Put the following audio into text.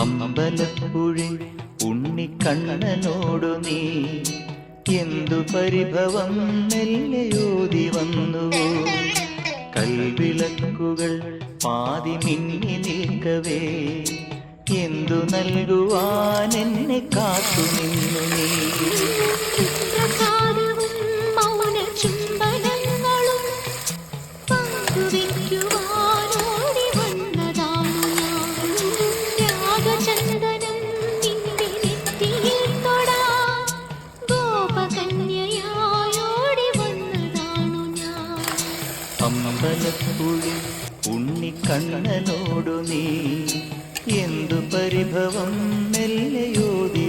അമ്പലപ്പുഴി ഉണ്ണിക്കണ്ണനോടു നീ എന്തു പരിഭവം മെല്ലയോതി വന്നുവോ. കൽവിളക്കുകൾ പാതി മിന്നി നിൽക്കവേ എന്തു നൽകുവാൻ എന്നെ കാത്തു നിന്നു നീ. അമ്പലപ്പുഴി ഉണ്ണിക്കണ്ണനോടു നീ എന്തു പരിഭവം മെല്ലയോതി